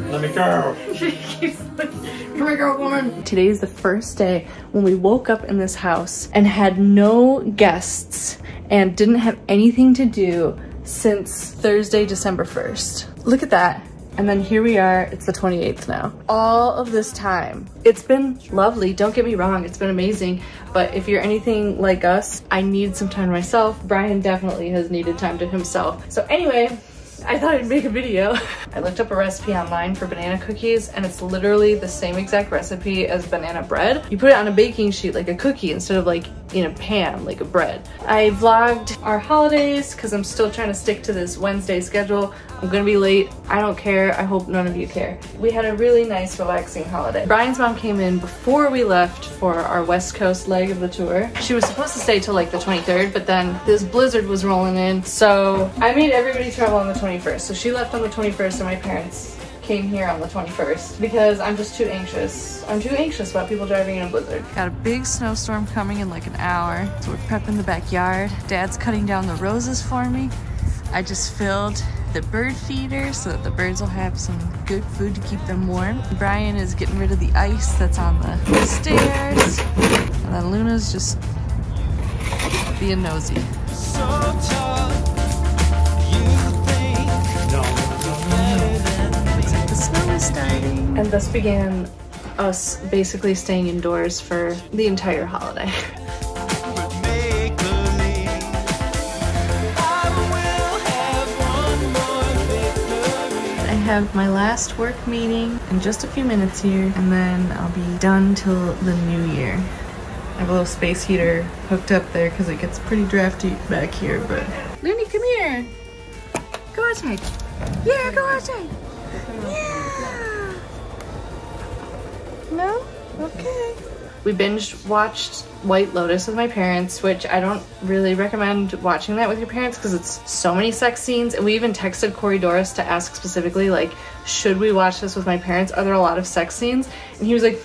Let me go. She keeps like, come here, girl, woman. Today is the first day when we woke up in this house and had no guests and didn't have anything to do since Thursday, December 1st. Look at that. And then here we are, it's the 28th now. All of this time, it's been lovely, don't get me wrong, it's been amazing, but if you're anything like us, I need some time to myself. Brian definitely has needed time to himself. So anyway, I thought I'd make a video. I looked up a recipe online for banana cookies and it's literally the same exact recipe as banana bread. You put it on a baking sheet like a cookie instead of like in a pan like a bread. I vlogged our holidays because I'm still trying to stick to this Wednesday schedule. I'm gonna be late. I don't care. I hope none of you care. We had a really nice relaxing holiday. Brian's mom came in before we left for our West Coast leg of the tour. She was supposed to stay till like the 23rd, but then this blizzard was rolling in. So I made everybody travel on the 21st. So she left on the 21st and my parents came here on the 21st because I'm just too anxious. I'm too anxious about people driving in a blizzard. Got a big snowstorm coming in like an hour. So we're prepping the backyard. Dad's cutting down the roses for me. I just filled the bird feeder so that the birds will have some good food to keep them warm. Brian is getting rid of the ice that's on the stairs. And then Luna's just being nosy. So tall, looks like the snow is starting. And thus began us basically staying indoors for the entire holiday. I have my last work meeting in just a few minutes here, and then I'll be done till the new year. I have a little space heater hooked up there because it gets pretty drafty back here, but... Looney, come here! Go outside! Yeah, go outside! Yeah! No? Okay. We binge watched White Lotus with my parents, which I don't really recommend watching that with your parents because it's so many sex scenes. And we even texted Corey Doris to ask specifically, like, should we watch this with my parents? Are there a lot of sex scenes? And he was like,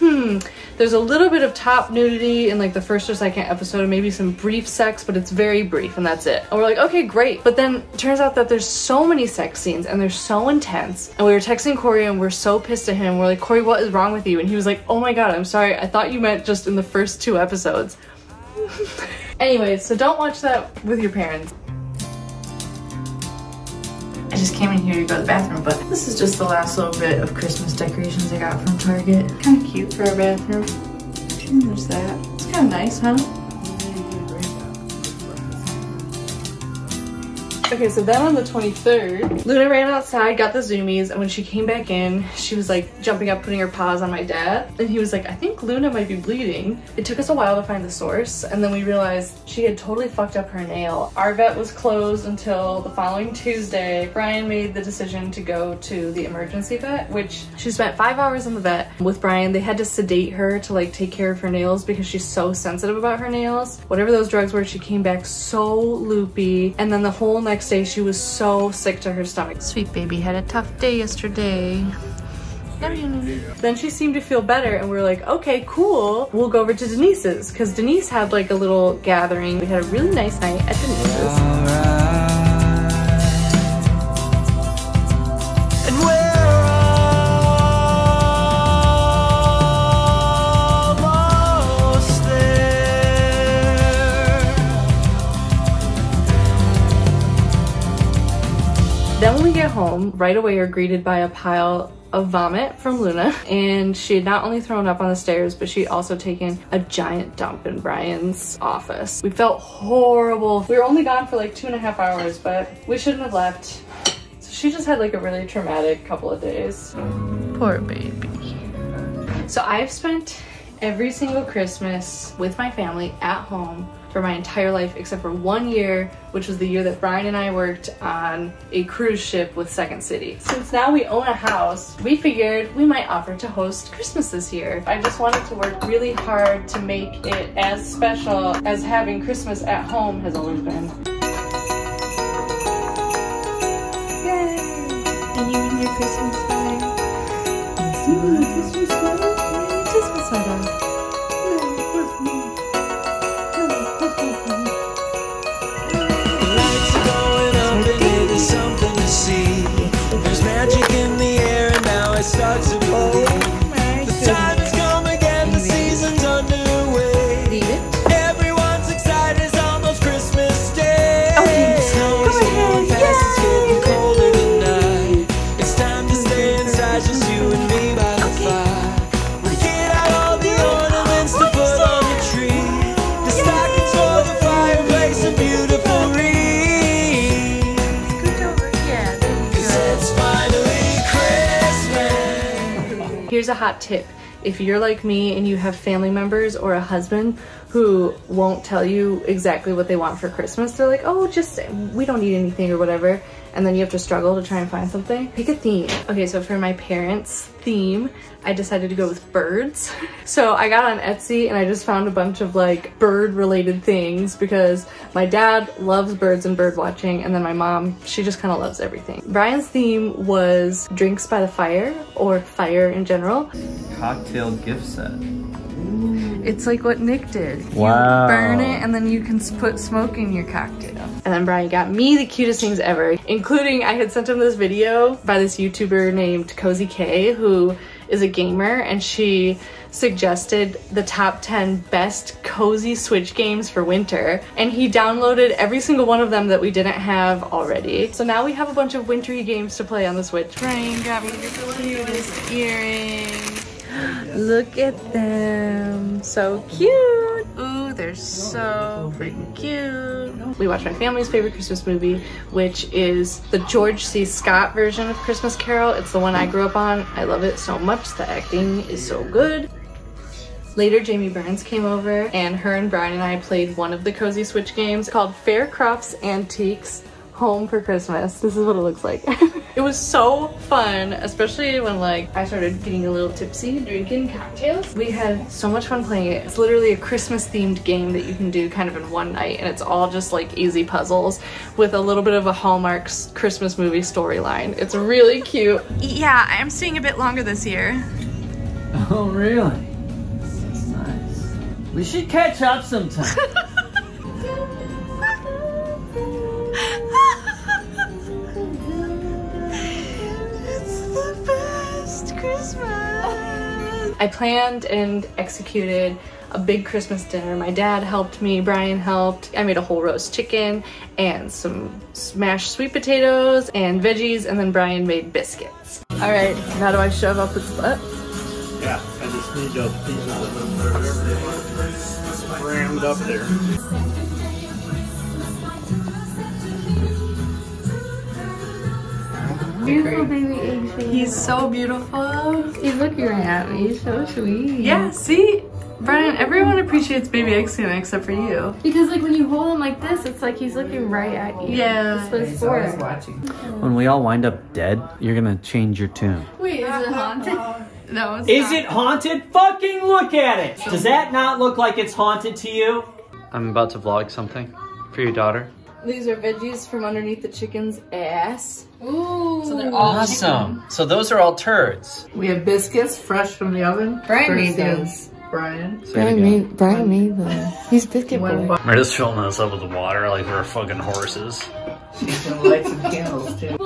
there's a little bit of top nudity in like the first or second episode and maybe some brief sex, but it's very brief and that's it. And we're like, okay, great. But then it turns out that there's so many sex scenes and they're so intense. And we were texting Corey and we're so pissed at him. We're like, Corey, what is wrong with you? And he was like, oh my God, I'm sorry. I thought you meant just in the first 2 episodes. Anyway, so don't watch that with your parents. I just came in here to go to the bathroom, but this is just the last little bit of Christmas decorations I got from Target. Kind of cute for a bathroom. There's that. It's kind of nice, huh? Okay, so then on the 23rd, Luna ran outside, got the zoomies, and when she came back in, she was like jumping up, putting her paws on my dad, and he was like, I think Luna might be bleeding. It took us a while to find the source, and then we realized she had totally fucked up her nail. Our vet was closed until the following Tuesday. Brian made the decision to go to the emergency vet, which she spent 5 hours in the vet with Brian. They had to sedate her to like take care of her nails because she's so sensitive about her nails. Whatever those drugs were, she came back so loopy, and then the whole next day she was so sick to her stomach. Sweet baby had a tough day yesterday. Then she seemed to feel better and we were like, okay, cool. We'll go over to Denise's because Denise had like a little gathering. We had a really nice night at Denise's. Then when we get home, right away we're greeted by a pile of vomit from Luna, and she had not only thrown up on the stairs, but she'd also taken a giant dump in Brian's office. We felt horrible. We were only gone for like 2.5 hours, but we shouldn't have left. So she just had like a really traumatic couple of days. Poor baby. So I've spent every single Christmas with my family at home for my entire life except for 1 year, which was the year that Brian and I worked on a cruise ship with Second City. Since now we own a house, we figured we might offer to host Christmas this year. I just wanted to work really hard to make it as special as having Christmas at home has always been. Yay! Are you in your Christmas sweater? Christmas sweater? Yeah, Christmas sweater. starts to fold. The time has come again, the season's underway. Everyone's excited, it's almost Christmas Day. Snow is going fast, it's getting colder tonight. It's time to stay inside, just you and me by the fire. Get out all the ornaments to put on the tree. The stockings for the fireplace, a beautiful wreath. Cause it's finally Christmas. Here's a hot tip. If you're like me and you have family members or a husband who won't tell you exactly what they want for Christmas, they're like, oh, just, we don't need anything or whatever, and then you have to struggle to try and find something, pick a theme. Okay, so for my parents' theme, I decided to go with birds. So I got on Etsy and I just found a bunch of like bird related things because my dad loves birds and bird watching, and then my mom, she just kind of loves everything. Brian's theme was drinks by the fire, or fire in general. Cocktail gift set. It's like what Nick did. Wow. You burn it and then you can put smoke in your cocktail. And then Brian got me the cutest things ever, including I had sent him this video by this YouTuber named Cozy K, who is a gamer, and she suggested the top 10 best cozy Switch games for winter, and he downloaded every single one of them that we didn't have already. So now we have a bunch of wintry games to play on the Switch. Brian got me the cutest earrings. Look at them, so cute. Ooh, they're so freaking cute. We watched my family's favorite Christmas movie, which is the George C. Scott version of Christmas Carol. It's the one I grew up on. I love it so much. The acting is so good. Later, Jamie Burns came over, and her and Brian and I played one of the Cozy Switch games called Faircroft's Antiques Home for Christmas. This is what it looks like. It was so fun, especially when like I started getting a little tipsy, drinking cocktails. We had so much fun playing it. It's literally a Christmas themed game that you can do kind of in one night, and it's all just like easy puzzles with a little bit of a Hallmark Christmas movie storyline. It's really cute. Yeah, I'm staying a bit longer this year. Oh, really? That's nice. We should catch up sometime. I planned and executed a big Christmas dinner. My dad helped me, Brian helped. I made a whole roast chicken and some mashed sweet potatoes and veggies, and then Brian made biscuits. All right, how do I shove up its butt? Yeah, I just need those pieces crammed up there. Beautiful baby egg. He's so beautiful. He's looking right at me. He's so sweet. Yeah, see? Brian, everyone appreciates baby Eggman except for you. Because like when you hold him like this, it's like he's looking right at you. Yeah. That's what it's for. Watching. When we all wind up dead, you're gonna change your tune. Wait, is it haunted? No, it's Is it haunted? Fucking look at it! Does that not look like it's haunted to you? I'm about to vlog something for your daughter. These are veggies from underneath the chicken's ass. Ooh. So they're all awesome. Chicken. So those are all turds. We have biscuits fresh from the oven. Brian made those. Brian made them. He's biscuit boy. We're just filling us up with the water like we're fucking horses. She's gonna light some candles too.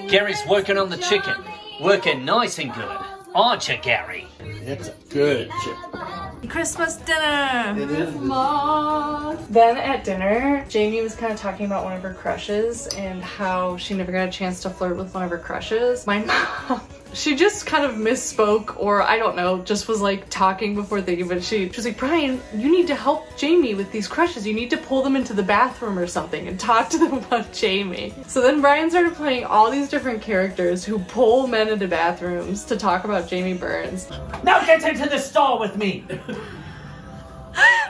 Gary's working on the chicken. Working nice and good. Aren't you, Gary? It's a good chicken. Christmas dinner! It is. Then at dinner, Jamie was kind of talking about one of her crushes and how she never got a chance to flirt with one of her crushes. My mom, she just kind of misspoke, or I don't know, just was like talking before thinking, but she was like, Brian, you need to help Jamie with these crushes. You need to pull them into the bathroom or something and talk to them about Jamie. So then Brian started playing all these different characters who pull men into bathrooms to talk about Jamie Burns. Now get into the stall with me!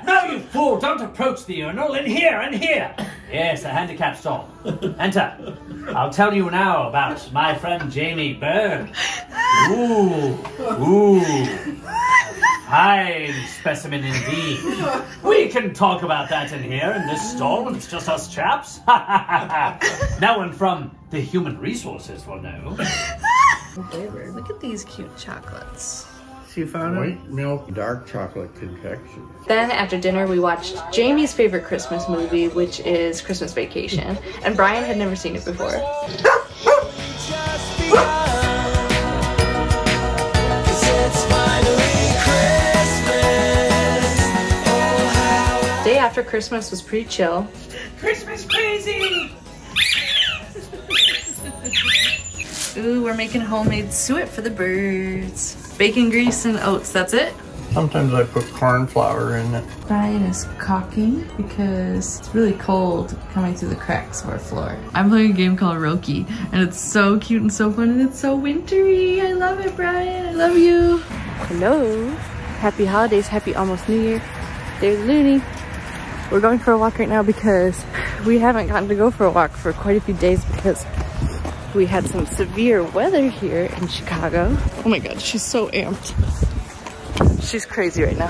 No, you fool! Don't approach the urinal! In here, in here! Yes, a handicapped stall. Enter. I'll tell you now about my friend Jamie Burns. Ooh, ooh. Fine specimen indeed. We can talk about that in here, in this stall, when it's just us chaps. No one from the human resources will know. Look at these cute chocolates. She found white milk dark chocolate confection. Then after dinner we watched Jamie's favorite Christmas movie, which is Christmas Vacation, and Brian had never seen it before. after Christmas was pretty chill. Christmas crazy! Ooh, we're making homemade suet for the birds. Bacon grease and oats, that's it? Sometimes I put corn flour in it. Brian is caulking because it's really cold coming through the cracks of our floor. I'm playing a game called Roki, and it's so cute and so fun, and it's so wintry. I love it, Brian. I love you. Hello. Happy holidays. Happy almost New Year. There's Looney. We're going for a walk right now because we haven't gotten to go for a walk for quite a few days because we had some severe weather here in Chicago. Oh my God, she's so amped. She's crazy right now.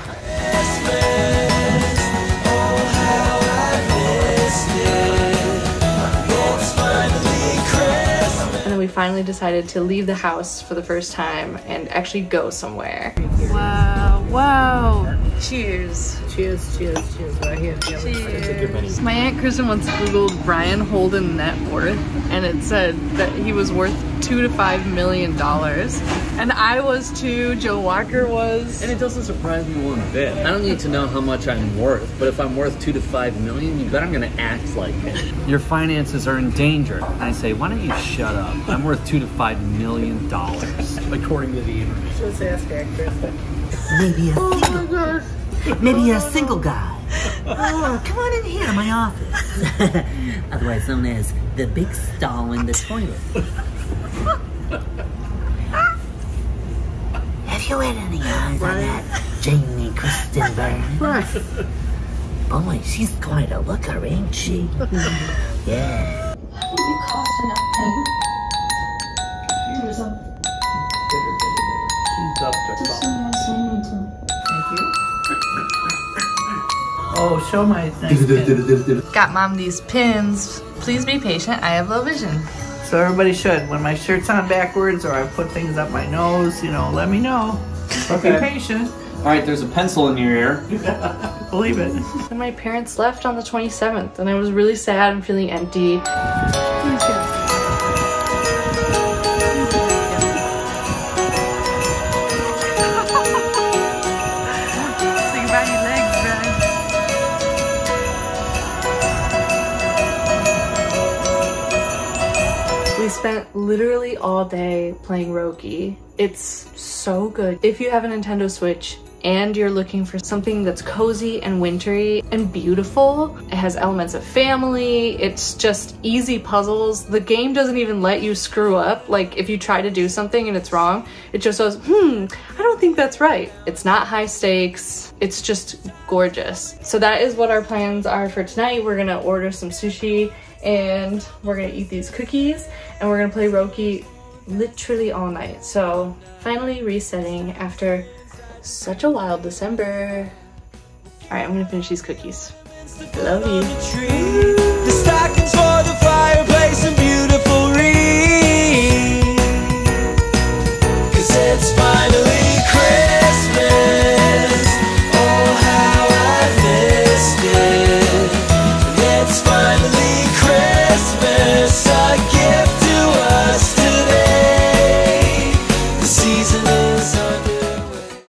And then we finally decided to leave the house for the first time and actually go somewhere. Wow, wow. Cheers. Cheers, cheers, cheers. Right here. Yeah, Cheers. My Aunt Kristen once Googled Brian Holden net worth, and it said that he was worth $2 to $5 million. And I was too, Joe Walker was. And it doesn't surprise me one bit. I don't need to know how much I'm worth, but if I'm worth $2 to $5 million, you bet I'm gonna act like it. Your finances are in danger. And I say, why don't you shut up? I'm worth $2 to $5 million, according to the internet. Let's ask actress. Maybe a single, maybe you're a single guy. Oh, come on in here to my office. Otherwise known as the big stall in the toilet. Have you had any eyes on that Jamie Kristen Byrne? Boy, she's quite a looker, ain't she? Yeah. You cost enough pain. Here's some. She's up to something. Thank you. Oh, show my nice pin. Got Mom these pins. Please be patient, I have low vision. So everybody should. When my shirt's on backwards or I put things up my nose, you know, let me know. But be patient. All right, there's a pencil in your ear. Believe it. And my parents left on the 27th, and I was really sad and feeling empty. We spent literally all day playing Roki. It's so good. If you have a Nintendo Switch and you're looking for something that's cozy and wintry and beautiful, it has elements of family, it's just easy puzzles. The game doesn't even let you screw up. Like if you try to do something and it's wrong, it just goes, I don't think that's right. It's not high stakes, it's just gorgeous. So that is what our plans are for tonight. We're gonna order some sushi and we're gonna eat these cookies and we're gonna play Roki literally all night. So finally resetting after such a wild December. All right, I'm gonna finish these cookies. Love you. The stockings for